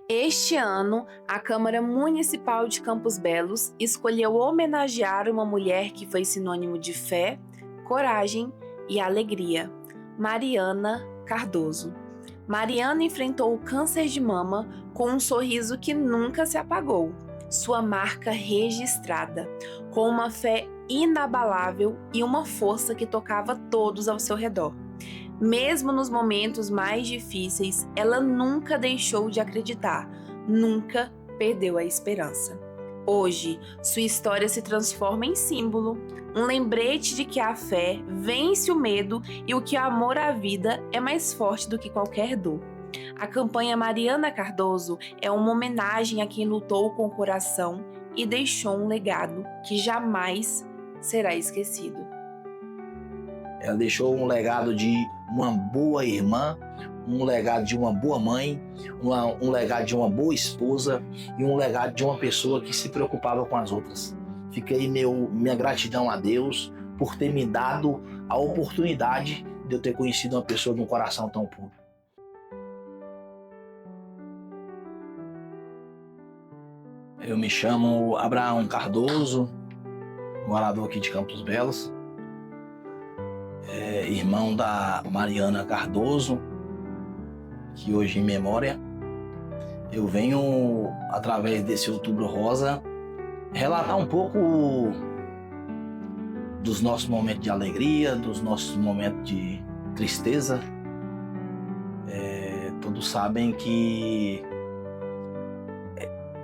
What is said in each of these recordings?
Este ano, a Câmara Municipal de Campos Belos escolheu homenagear uma mulher que foi sinônimo de fé, coragem e alegria, Mariana Cardoso. Mariana enfrentou o câncer de mama com um sorriso que nunca se apagou, sua marca registrada, com uma fé inabalável e uma força que tocava todos ao seu redor. Mesmo nos momentos mais difíceis, ela nunca deixou de acreditar, nunca perdeu a esperança. Hoje, sua história se transforma em símbolo, um lembrete de que a fé vence o medo e o que o amor à vida é mais forte do que qualquer dor. A campanha Mariana Cardoso é uma homenagem a quem lutou com o coração e deixou um legado que jamais será esquecido. Ela deixou um legado de uma boa irmã, um legado de uma boa mãe, um legado de uma boa esposa e um legado de uma pessoa que se preocupava com as outras. Fica aí minha gratidão a Deus por ter me dado a oportunidade de eu ter conhecido uma pessoa de um coração tão puro. Eu me chamo Abraão Cardoso, morador aqui de Campos Belos. Irmão da Mariana Cardoso, que hoje em memória. Eu venho, através desse Outubro Rosa, relatar um pouco dos nossos momentos de alegria, dos nossos momentos de tristeza. Todos sabem que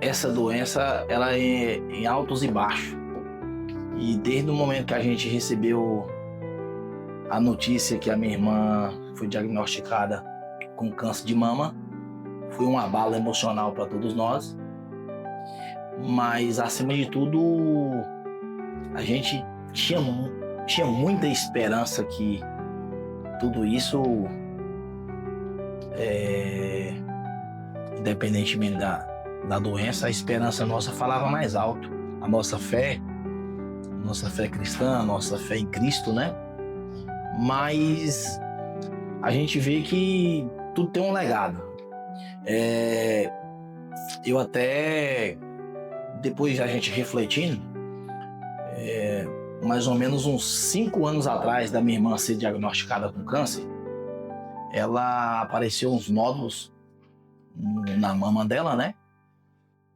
essa doença ela é em altos e baixos. E desde o momento que a gente recebeu a notícia que a minha irmã foi diagnosticada com câncer de mama, foi um abalo emocional para todos nós, mas acima de tudo a gente tinha muita esperança que tudo isso, independentemente da doença, a esperança nossa falava mais alto. A nossa fé cristã, a nossa fé em Cristo, né? Mas a gente vê que tudo tem um legado. Eu até, depois a gente refletindo, mais ou menos uns 5 anos atrás da minha irmã ser diagnosticada com câncer, ela apareceu uns nódulos na mama dela, né?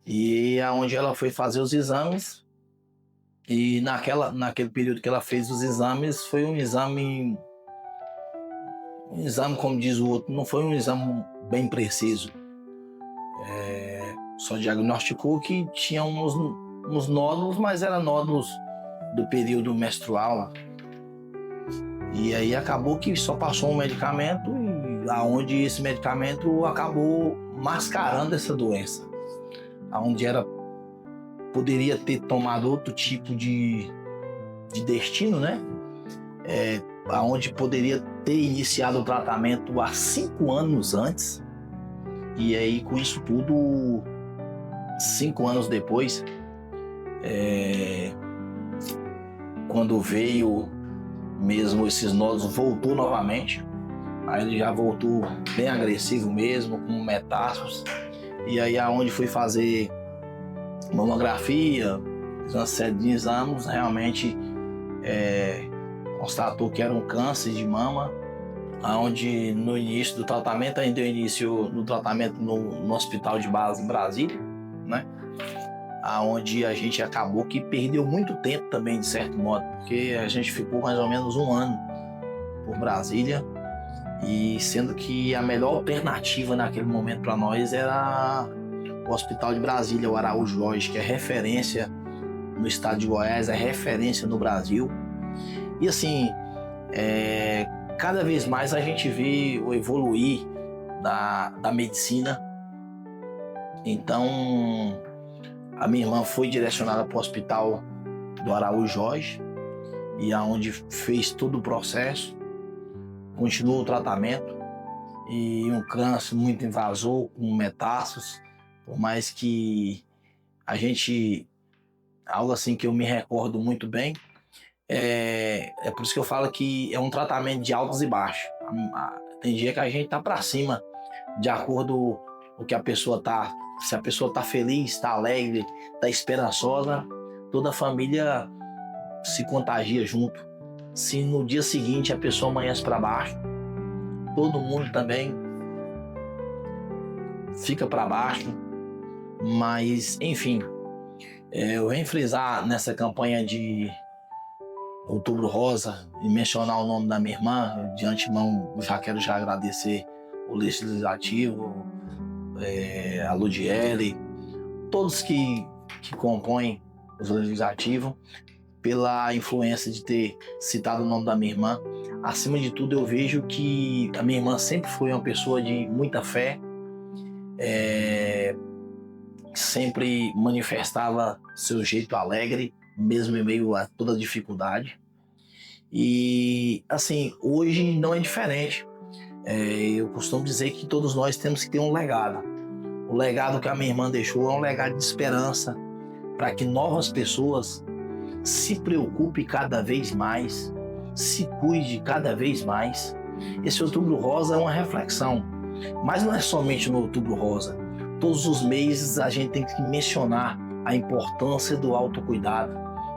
E aonde ela foi fazer os exames, e naquele período que ela fez os exames, foi um exame, como diz o outro, não foi um exame bem preciso. Só diagnosticou que tinha uns nódulos, mas eram nódulos do período menstrual. E aí acabou que só passou um medicamento, e aonde esse medicamento acabou mascarando essa doença. Aonde poderia ter tomado outro tipo de destino, né? Aonde poderia ter iniciado o tratamento há 5 anos antes. E aí, com isso tudo, 5 anos depois, quando veio mesmo esses nódulos, voltou novamente. Aí ele já voltou bem agressivo mesmo, com metástases. E aí, aonde foi fazer mamografia, fez uma série de exames, realmente constatou que era um câncer de mama, onde no início do tratamento, ainda deu início no tratamento no Hospital de Base em Brasília, né? Onde a gente acabou que perdeu muito tempo também, de certo modo, porque a gente ficou mais ou menos 1 ano por Brasília, e sendo que a melhor alternativa naquele momento para nós era o Hospital de Brasília, o Araújo Jorge, que é referência no estado de Goiás, é referência no Brasil. E assim, cada vez mais a gente vê o evoluir da medicina. Então, a minha irmã foi direcionada para o Hospital do Araújo Jorge, e aonde fez todo o processo, continuou o tratamento, e um câncer muito invasor, com metástases. Por mais que a gente, algo assim que eu me recordo muito bem, é por isso que eu falo que é um tratamento de altos e baixos. Tem dia que a gente tá para cima, de acordo o que a pessoa tá, se a pessoa tá feliz, está alegre, está esperançosa, toda a família se contagia junto. Se no dia seguinte a pessoa amanhece para baixo, todo mundo também fica para baixo. Mas, enfim, eu venho frisar nessa campanha de Outubro Rosa e mencionar o nome da minha irmã. De antemão, quero agradecer o Legislativo, a Ludiele, todos que compõem o Legislativo, pela influência de ter citado o nome da minha irmã. Acima de tudo, eu vejo que a minha irmã sempre foi uma pessoa de muita fé, sempre manifestava seu jeito alegre, mesmo em meio a toda dificuldade. E, assim, hoje não é diferente. Eu costumo dizer que todos nós temos que ter um legado. O legado que a minha irmã deixou é um legado de esperança, para que novas pessoas se preocupem cada vez mais, se cuide cada vez mais. Esse Outubro Rosa é uma reflexão, mas não é somente no Outubro Rosa. Todos os meses a gente tem que mencionar a importância do autocuidado,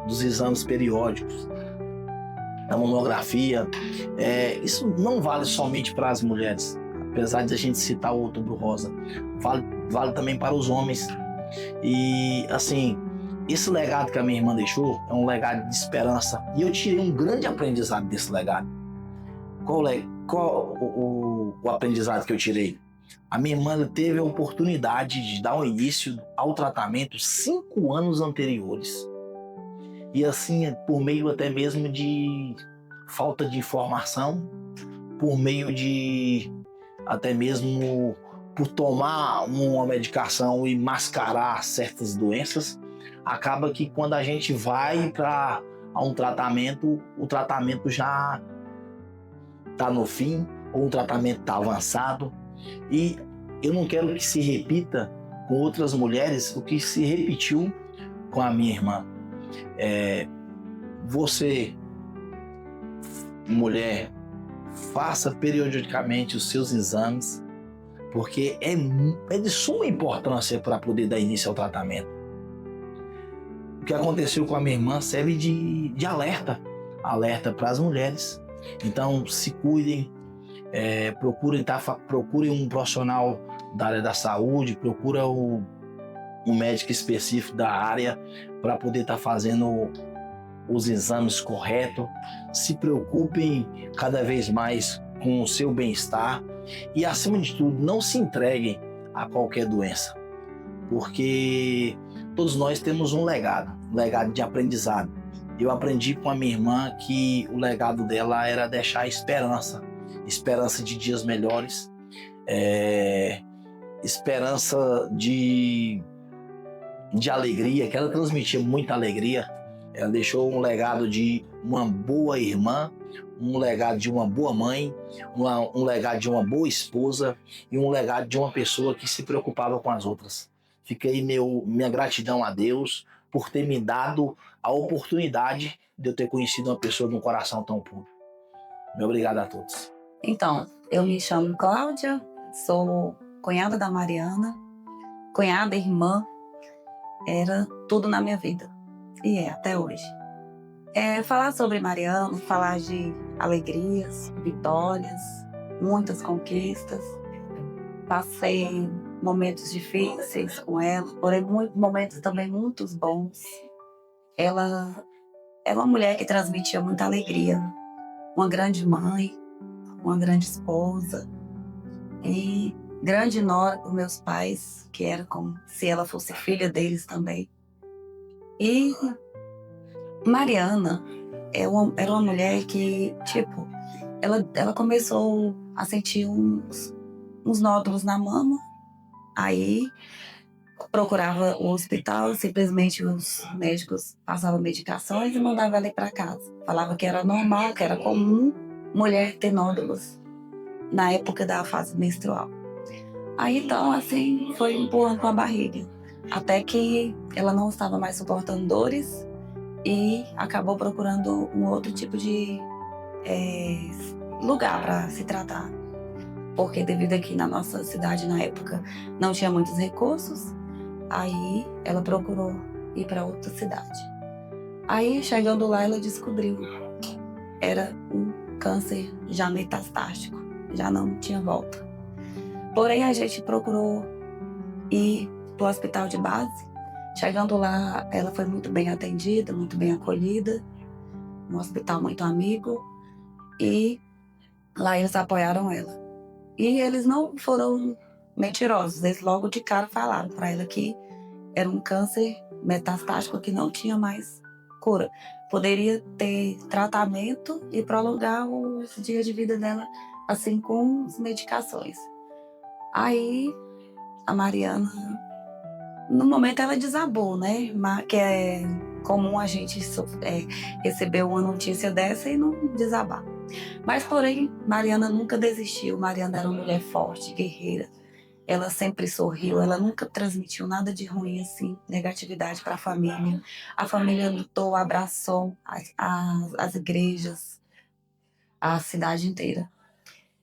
dos exames periódicos, da mamografia. Isso não vale somente para as mulheres, apesar de a gente citar o Outubro Rosa, vale também para os homens. E, assim, esse legado que a minha irmã deixou é um legado de esperança. E eu tirei um grande aprendizado desse legado. Qual o aprendizado que eu tirei? A minha irmã teve a oportunidade de dar um início ao tratamento 5 anos anteriores. E assim, por meio até mesmo de falta de informação, por meio de até mesmo por tomar uma medicação e mascarar certas doenças, acaba que quando a gente vai para um tratamento, o tratamento já está no fim, ou o tratamento está avançado. E eu não quero que se repita com outras mulheres o que se repetiu com a minha irmã. Você, mulher, faça periodicamente os seus exames, porque é de suma importância para poder dar início ao tratamento. O que aconteceu com a minha irmã serve de alerta para as mulheres. Então, se cuidem, procurem um profissional da área da saúde, procura um médico específico da área para poder estar fazendo os exames corretos. Se preocupem cada vez mais com o seu bem-estar e, acima de tudo, não se entreguem a qualquer doença, porque todos nós temos um legado de aprendizado. Eu aprendi com a minha irmã que o legado dela era deixar esperança de dias melhores, esperança de alegria, que ela transmitia muita alegria. Ela deixou um legado de uma boa irmã, um legado de uma boa mãe, um legado de uma boa esposa e um legado de uma pessoa que se preocupava com as outras. Fica aí minha gratidão a Deus por ter me dado a oportunidade de eu ter conhecido uma pessoa de um coração tão puro. Muito obrigado a todos. Então, eu me chamo Cláudia, sou cunhada da Mariana, cunhada, irmã, era tudo na minha vida. E é, até hoje. Falar sobre Mariana, falar de alegrias, vitórias, muitas conquistas. Passei momentos difíceis com ela, porém momentos também muito bons. Ela é uma mulher que transmitia muita alegria, uma grande mãe, uma grande esposa e grande nora dos meus pais, que era como se ela fosse filha deles também. E Mariana era uma mulher que, tipo, ela começou a sentir uns nódulos na mama, aí procurava o hospital, simplesmente os médicos passavam medicações e mandavam ela ir para casa. Falava que era normal, que era comum mulher ter nódulos na época da fase menstrual. Aí então, assim, foi empurrando com a barriga, até que ela não estava mais suportando dores e acabou procurando um outro tipo de lugar para se tratar. porque devido aqui na nossa cidade, na época, não tinha muitos recursos, aí ela procurou ir para outra cidade. Aí, chegando lá, ela descobriu que era um câncer já metastático, já não tinha volta. Porém, a gente procurou ir para o hospital de base. Chegando lá, ela foi muito bem atendida, muito bem acolhida, um hospital muito amigo, e lá eles apoiaram ela. E eles não foram mentirosos, eles logo de cara falaram para ela que era um câncer metastático que não tinha mais cura. Poderia ter tratamento e prolongar os dias de vida dela, assim, com as medicações. Aí, a Mariana, no momento ela desabou, né? Que é comum a gente receber uma notícia dessa e não desabar. Mas, porém, Mariana nunca desistiu. Mariana era uma mulher forte, guerreira. Ela sempre sorriu, ela nunca transmitiu nada de ruim, assim, negatividade para a família. A família lutou, abraçou as igrejas, a cidade inteira.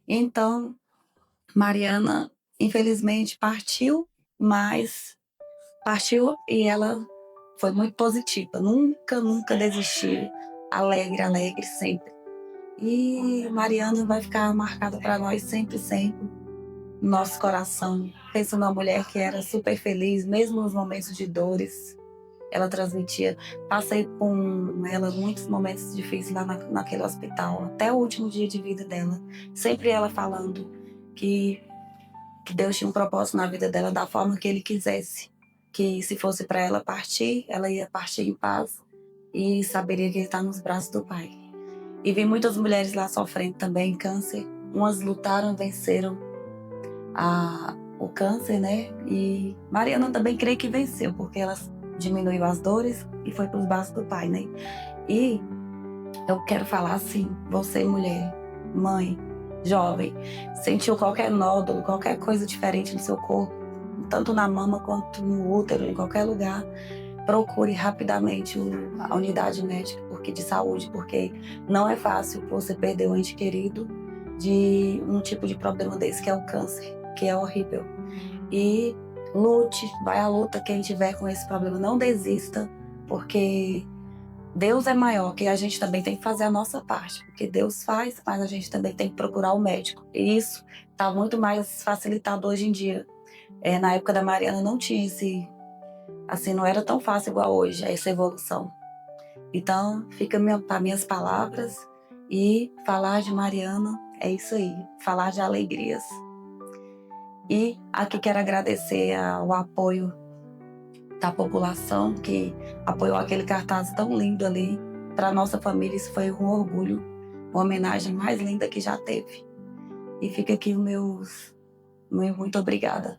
Então, Mariana, infelizmente, mas partiu e ela foi muito positiva. Nunca desistiu. Alegre, alegre sempre. E Mariana vai ficar marcada para nós sempre, sempre. Nosso coração. Pensa numa mulher que era super feliz, mesmo nos momentos de dores. Ela transmitia. Passei com ela muitos momentos difíceis lá naquele hospital, até o último dia de vida dela. Sempre ela falando que Deus tinha um propósito na vida dela da forma que Ele quisesse. Que se fosse para ela partir, ela ia partir em paz e saberia que Ele está nos braços do Pai. E vi muitas mulheres lá sofrendo também câncer. Umas lutaram, venceram o câncer, né? E Mariana também creio que venceu, porque ela diminuiu as dores e foi para os braços do Pai, né? E eu quero falar assim, você mulher, mãe, jovem, sentiu qualquer nódulo, qualquer coisa diferente no seu corpo, tanto na mama quanto no útero, em qualquer lugar, procure rapidamente a unidade médica de saúde, porque não é fácil você perder um ente querido de um tipo de problema desse, que é o câncer, que é horrível. E lute, vai à luta quem tiver com esse problema, não desista, porque Deus é maior, que a gente também tem que fazer a nossa parte, porque Deus faz, mas a gente também tem que procurar o médico. E isso está muito mais facilitado hoje em dia. Na época da Mariana não tinha não era tão fácil igual hoje, essa evolução. Então, fica para minhas palavras, e falar de Mariana é isso aí, falar de alegrias. E aqui quero agradecer ao apoio da população que apoiou aquele cartaz tão lindo ali. Para nossa família isso foi um orgulho, uma homenagem mais linda que já teve. E fica aqui o meu muito obrigada.